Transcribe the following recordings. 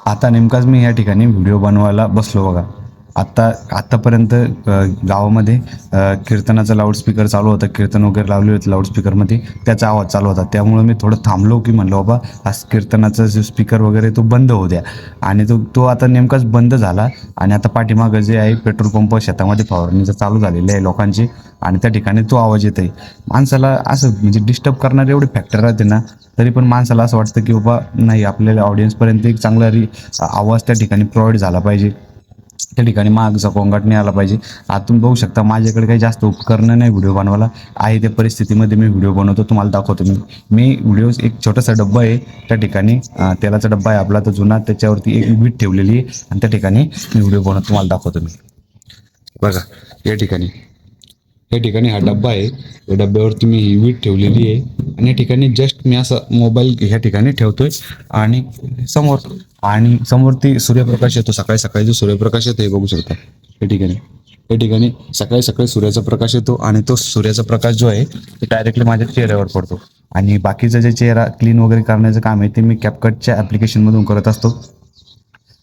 आता नेमकाच मी या ठिकाणी व्हिडिओ बनवायला बसलो बघा. आत्तापर्यंत गावामध्ये कीर्तनाचा लाऊडस्पीकर चालू होता, कीर्तन वगैरे लावले होते लाऊडस्पीकरमध्ये, त्याचा आवाज चालू होता. त्यामुळे मी थोडं थांबलो, की म्हणलं बाबा हा कीर्तनाचा जो स्पीकर वगैरे तो बंद होऊ द्या. आणि तो आता नेमकाच बंद झाला. आणि आता पाठीमागं जे आहे पेट्रोल पंप शेतामध्ये फवारणीचं चालू झालेलं आहे लोकांची, आणि त्या ठिकाणी तो आवाज येत आहे. माणसाला असं म्हणजे डिस्टर्ब करणारे एवढे फॅक्टर राहते ना, तरी पण माणसाला असं वाटतं की बाबा नाही, आपल्याला ऑडियन्सपर्यंत एक चांगला आवाज त्या ठिकाणी प्रोव्हाइड झाला पाहिजे, त्या ठिकाणी मागचा गोंगाट नाही आला पाहिजे. आतून बघू शकता माझ्याकडे काही जास्त उपकरणं नाही व्हिडिओ बनवायला, आहे त्या परिस्थितीमध्ये मी व्हिडिओ बनवतो, तुम्हाला दाखवतो. मी व्हिडिओ एक छोटासा डब्बा आहे त्या ठिकाणी, तेलाचा डब्बा आहे आपला तो जुना, त्याच्यावरती एक वीट ठेवलेली आहे आणि त्या ठिकाणी मी व्हिडिओ बनवतो, तुम्हाला दाखवतो. मी बघा या ठिकाणी हा डब्बा आहे, या डब्यावरती मी ही वीट ठेवलेली आहे. आणि या ठिकाणी जस्ट मी असं मोबाईल ह्या ठिकाणी ठेवतोय, आणि समोरती सूर्यप्रकाश येतो. सकाळी सकाळी जो सूर्यप्रकाश येतो हे बघू शकता या ठिकाणी सकाळी सकाळी सूर्याचा प्रकाश येतो, आणि तो सूर्याचा प्रकाश जो आहे तो डायरेक्टली माझ्या चेहऱ्यावर पडतो. आणि बाकीचं जे चेहरा क्लीन वगैरे करण्याचं काम आहे ते मी कॅपकटच्या ॲप्लिकेशनमधून करत असतो.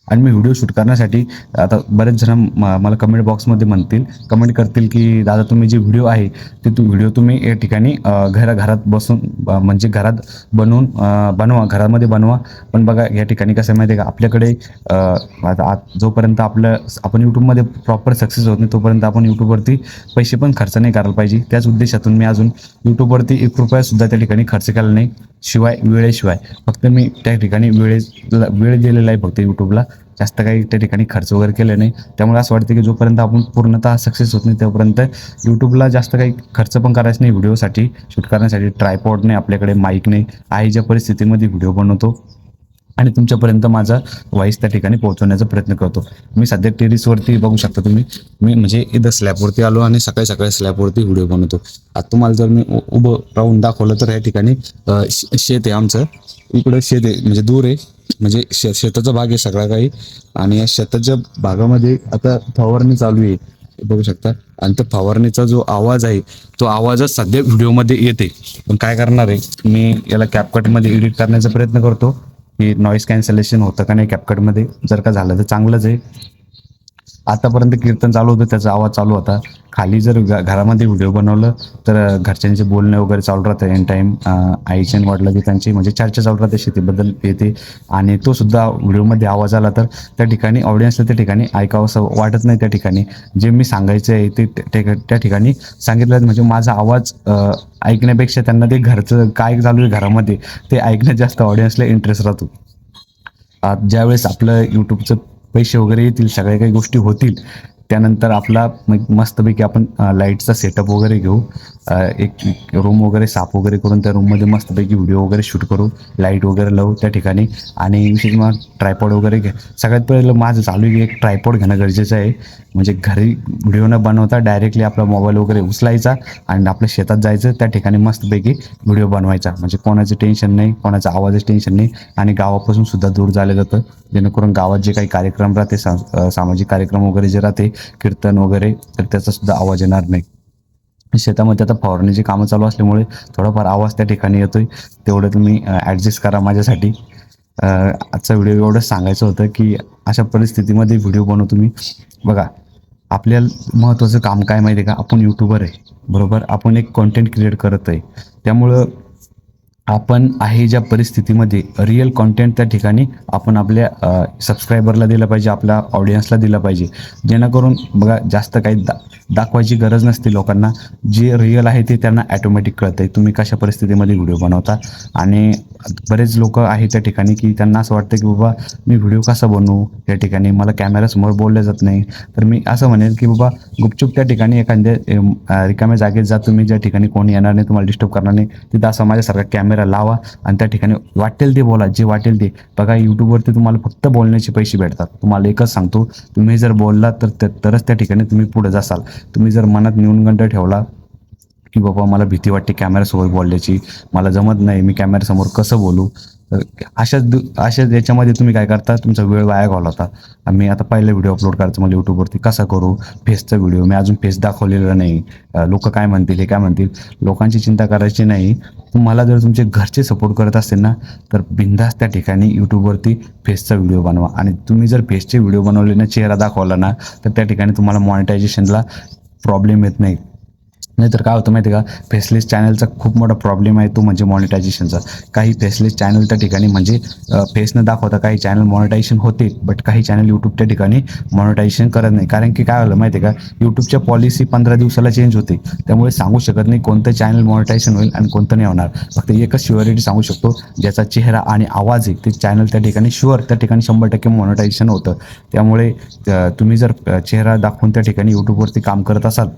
आणि मी व्हिडिओ शूट करण्यासाठी आता बरेच जण मला कमेंट करतील की दादा तुम्ही जे व्हिडिओ आहे ते व्हिडिओ तुम्ही या ठिकाणी घरात बसून म्हणजे घरात बनवा, घरामध्ये बनवा. पण बघा या ठिकाणी कसं माहिती आहे का, आपल्याकडे जोपर्यंत आपण यूट्यूबमध्ये प्रॉपर सक्सेस होत नाही तोपर्यंत आपण यूट्यूबवरती पैसे पण खर्च नाही करायला पाहिजे. त्याच उद्देशातून मी अजून यूट्यूबवरती ₹1 त्या ठिकाणी खर्च केला नाही, वेळेशिवाय. फक्त मी त्या ठिकाणी वेळ दिलेला आहे फक्त यूट्यूबला, जास्त काही त्या ठिकाणी खर्च वगैरे केले नाही. त्यामुळे असं वाटतं की जोपर्यंत आपण पूर्णतः सक्सेस होत नाही तोपर्यंत यूट्यूबला जास्त काही खर्च पण करायचं नाही. व्हिडिओसाठी शूट करण्यासाठी ट्रायपॉड नाही, आपल्याकडे माईक नाही, आहे ज्या परिस्थितीमध्ये व्हिडिओ बनवतो आणि तुमच्यापर्यंत माझा व्हॉइस त्या ठिकाणी पोहोचवण्याचा प्रयत्न करतो. मी सध्या टेरिसवरती बघू शकता तुम्ही, मी म्हणजे इथं स्लॅबवरती आलो आणि सकाळी सकाळी स्लॅबवरती व्हिडिओ बनवतो. आता तुम्हाला जर मी उभं राहून दाखवलं तर या ठिकाणी शेत आहे आमचं, इकडं शेत आहे म्हणजे दूर आहे, म्हणजे शेताचा भाग आहे सगळा काही. आणि या शेताच्या भागामध्ये आता फवारणी चालू आहे बघू शकता. आणि त्या फवारणीचा जो आवाज आहे तो आवाजच सध्या व्हिडिओमध्ये येते. पण काय करणार आहे, मी याला कॅपकटमध्ये एडिट करण्याचा प्रयत्न करतो की नॉईस कॅन्सलेशन होतं का नाही कॅपकटमध्ये. जर का झालं तर चांगलंच आहे. आतापर्यंत कीर्तन चालू होतं, त्याचा आवाज चालू होता. खाली जर घरामध्ये व्हिडिओ बनवलं तर घरच्यांचे बोलणे वगैरे चालू राहतं एन टाईम, आईचे वडिलांची त्यांची म्हणजे चर्चा चालू राहते, शेतीबद्दल येते. आणि तो सुद्धा व्हिडिओमध्ये आवाज आला तर त्या ठिकाणी ऑडियन्सला त्या ठिकाणी ऐकावं असं वाटत नाही. त्या ठिकाणी जे मी सांगायचं आहे ते त्या ठिकाणी सांगितलं, म्हणजे माझा आवाज ऐकण्यापेक्षा त्यांना ते घरचं काय चालू आहे घरामध्ये ते ऐकण्यात जास्त ऑडियन्सला इंटरेस्ट राहतो. ज्यावेळेस आपलं यूट्यूबचं पैसे वगैरे येतील, सगळ्या काही गोष्टी होतील, त्यानंतर आपला मस्तपैकी आपण लाईटचा सेटअप वगैरे घेऊ, एक रूम वगैरे साफ वगैरे करून त्या रूममध्ये मस्तपैकी व्हिडिओ वगैरे शूट करू, लाईट वगैरे लावू त्या ठिकाणी. आणि विशेष मग ट्रायपॉड वगैरे सगळ्यात पहिलं माझं चालू आहे की एक ट्रायपॉड घेणं गरजेचं आहे. म्हणजे घरी व्हिडिओ न बनवता डायरेक्टली आपला मोबाईल वगैरे उचलायचा आणि आपल्या शेतात जायचं, त्या ठिकाणी मस्तपैकी व्हिडिओ बनवायचा. म्हणजे कोणाचं टेन्शन नाही, कोणाचा आवाजाचं टेन्शन नाही, आणि गावापासून सुद्धा दूर झालं जातं. जेणेकरून गावात जे काही कार्यक्रम राहते, सामाजिक कार्यक्रम वगैरे जे राहते, कीर्तन वगैरे, तर त्याचा सुद्धा आवाज येणार नाही. शेतामध्ये आता फवारणीची कामं चालू असल्यामुळे थोडाफार आवाज त्या ठिकाणी येतोय, तेवढं तुम्ही ॲडजस्ट करा माझ्यासाठी. आजचा व्हिडिओ एवढंच सांगायचं होतं की अशा परिस्थितीमध्ये व्हिडिओ बनवतो मी. बघा आपल्याला महत्त्वाचं काम काय माहिती आहे का, आपण यूट्यूबर आहे बरोबर, आपण एक कॉन्टेंट क्रिएट करत आहे. त्यामुळं आपण आहे ज्या परिस्थितीमध्ये रिअल कॉन्टेंट त्या ठिकाणी आपण आपल्या सबस्क्रायबरला दिलं पाहिजे, आपल्या ऑडियन्सला दिलं पाहिजे. जेणेकरून बघा जास्त काही दाखवायची गरज नसते लोकांना, जे रिअल आहे ते त्यांना ॲटोमॅटिक कळतं आहे तुम्ही कशा परिस्थितीमध्ये व्हिडिओ बनवता. आणि बरेच लोक आहे त्या ठिकाणी की त्यांना असं वाटतं की बाबा मी व्हिडिओ कसा बनवू, त्या ठिकाणी मला कॅमेरासमोर बोललं जात नाही. तर मी असं म्हणेल की बाबा गुपचूप त्या ठिकाणी एखाद्या रिकाम्या जागेत जा तुम्ही, ज्या ठिकाणी कोणी येणार नाही, तुम्हाला डिस्टर्ब करणार नाही, तिथं असं माझ्यासारखा कॅमेरा लावा आणि त्या ठिकाणी वाटेल ते बोला, जे वाटेल ते. बघा यूट्यूबवरती तुम्हाला फक्त बोलण्याचे पैसे भेटतात. तुम्हाला एकच सांगतो, तुम्ही जर बोलला तरच त्या ठिकाणी तुम्ही पुढे जासाल. तुम्ही जर मनात न्यूनगंड ठेवला की बाबा मला भीती वाटते कॅमेऱ्यासमोर बोलण्याची, मला जमत नाही, मी कॅमेऱ्यासमोर कसं बोलू, तर अशाच याच्यामध्ये तुम्ही काय करता, तुमचा वेळ वाया घालवता. मी आता पहिला व्हिडिओ अपलोड करायचं मला यूट्यूबवरती कसा करू, फेसचा व्हिडिओ, मी अजून फेस दाखवलेला नाही. लोक काय म्हणतील, हे काय म्हणतील, लोकांची चिंता करायची नाही. तुम्हाला जर तुमचे घरचे सपोर्ट करत असतील ना, तर बिंदास त्या ठिकाणी यूट्यूबवरती फेसचा व्हिडिओ बनवा. आणि तुम्ही जर फेसचे व्हिडिओ बनवले ना, चेहरा दाखवला ना, तर त्या ठिकाणी तुम्हाला मॉनिटायझेशनला प्रॉब्लेम येत नाही. नाहीतर काय होतं माहिती आहे का, फेसलेस चॅनलचा खूप मोठा प्रॉब्लेम आहे तो म्हणजे मॉनिटायझेशनचा. काही फेसलेस चॅनल त्या ठिकाणी म्हणजे फेस न दाखवता काही चॅनल मॉनिटायझेशन होते, बट काही चॅनल यूट्यूब त्या ठिकाणी मॉनिटायझेशन करत नाही. कारण की काय झालं माहिती आहे का, यूट्यूबच्या पॉलिसी 15 दिवसाला चेंज होते. त्यामुळे सांगू शकत नाही कोणतं चॅनल मॉनिटायझेशन होईल आणि कोणतं नाही होणार. फक्त एकच शुअरिटी सांगू शकतो, ज्याचा चेहरा आणि आवाज आहे ते चॅनल त्या ठिकाणी शुअर त्या ठिकाणी 100% मॉनिटायझेशन होतं. त्यामुळे तुम्ही जर चेहरा दाखवून त्या ठिकाणी यूट्यूबवरती काम करत असाल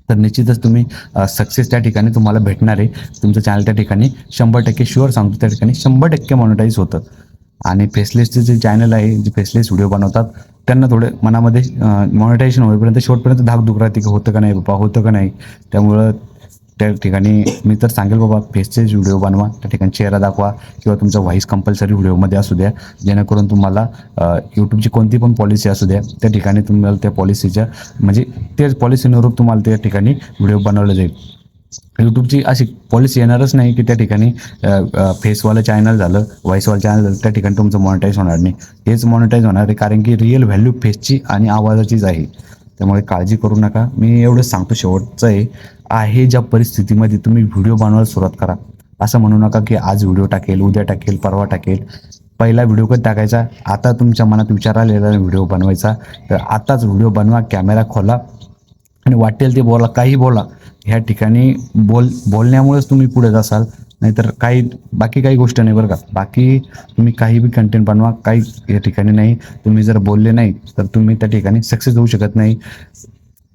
तर निश्चितच तुम्ही सक्सेस त्या ठिकाणी तुम्हाला भेटणार आहे. तुमचं चॅनल त्या ठिकाणी 100% शुअर सांगतो त्या ठिकाणी 100% मॉनिटाईज होतं. आणि फेसलेसचे जे चॅनल आहे, जे फेसलेस व्हिडिओ बनवतात, त्यांना थोडे मनामध्ये मॉनिटायझेशन होईपर्यंत शेवटपर्यंत धाकधूक राहते की होतं का नाही बाबा, होतं का नाही. त्यामुळं त्या ठिकाणी मी तर सांगेल बाबा, फेसचेच व्हिडिओ बनवा, त्या ठिकाणी चेहरा दाखवा किंवा तुमचा व्हॉईस कंपल्सरी व्हिडिओमध्ये असू द्या, जेणेकरून तुम्हाला यूट्यूबची कोणती पण पॉलिसी असू द्या, त्या ठिकाणी तुम्हाला त्या पॉलिसीच्या म्हणजे तेच पॉलिसीनुरूप तुम्हाला त्या ठिकाणी व्हिडिओ बनवला जाईल. यूट्यूबची अशी पॉलिसी येणारच नाही की त्या ठिकाणी फेसवालं चॅनल झालं, व्हॉईसवालं चॅनल झालं, त्या ठिकाणी तुमचं मॉनिटाईज होणार नाही. हेच मॉनिटाईज होणार आहे, कारण की रिअल व्हॅल्यू फेसची आणि आवाजाचीच आहे. त्यामुळे काळजी करू नका. मी एवढंच सांगतो, शेवटचं आहे ज्या परिस्थितीमध्ये तुम्ही व्हिडिओ बनवायला सुरुवात करा. असं म्हणू नका की आज व्हिडिओ टाकेल, उद्या टाकेल, परवा टाकेल. पहिला व्हिडिओ कधी टाकायचा, आता तुमच्या मनात विचार आलेला व्हिडिओ बनवायचा, तर आताच व्हिडिओ बनवा, कॅमेरा खोला आणि वाटेल ते बोला, काही बोला. ह्या ठिकाणी बोलण्यामुळेच तुम्ही पुढे जासाल. नाहीतर बाकी काही गोष्ट नाही बरं का. बाकी तुम्ही काही बी कंटेंट बनवा, काही या ठिकाणी नाही. तुम्ही जर बोलले नाही तर तुम्ही त्या ठिकाणी सक्सेस होऊ शकत नाही.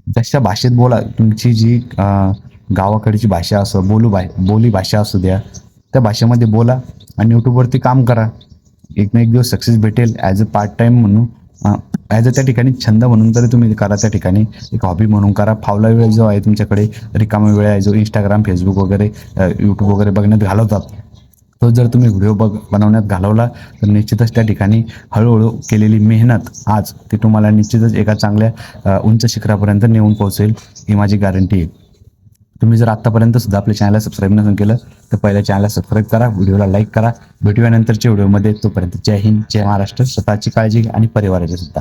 जशा भाषेत बोला, तुमची जी गावाकडची भाषा असो, बोली भाषा असू द्या, त्या भाषेमध्ये बोला आणि यूट्यूबवरती काम करा. एक ना एक दिवस सक्सेस भेटेल. ॲज अ पार्ट टाईम म्हणून, ॲज अ त्या ठिकाणी छंद म्हणून तरी तुम्ही करा, त्या ठिकाणी एक हॉबी म्हणून करा. फावला वेळ जो आहे तुमच्याकडे, रिकामा वेळ आहे जो इंस्टाग्राम, फेसबुक वगैरे, यूट्यूब वगैरे बघण्यात घालवतात, तो जर तुम्ही व्हिडिओ बनवण्यात घालवला तर निश्चितच त्या ठिकाणी हळूहळू केलेली मेहनत आज ती तुम्हाला निश्चितच एका चांगल्या उंच शिखरापर्यंत नेऊन पोहोचेल, ही माझी गॅरंटी आहे. तुम्ही जर आत्तापर्यंत सुद्धा आपल्या चॅनलला सबस्क्राईब नसेल केलं तर पहिल्या चॅनलला सबस्क्राईब करा, व्हिडिओला लाईक करा. भेटूया नंतरच्या व्हिडिओमध्ये. तोपर्यंत जय हिंद, जय महाराष्ट्र. स्वतःची काळजी घ्या आणि परिवाराची सुद्धा.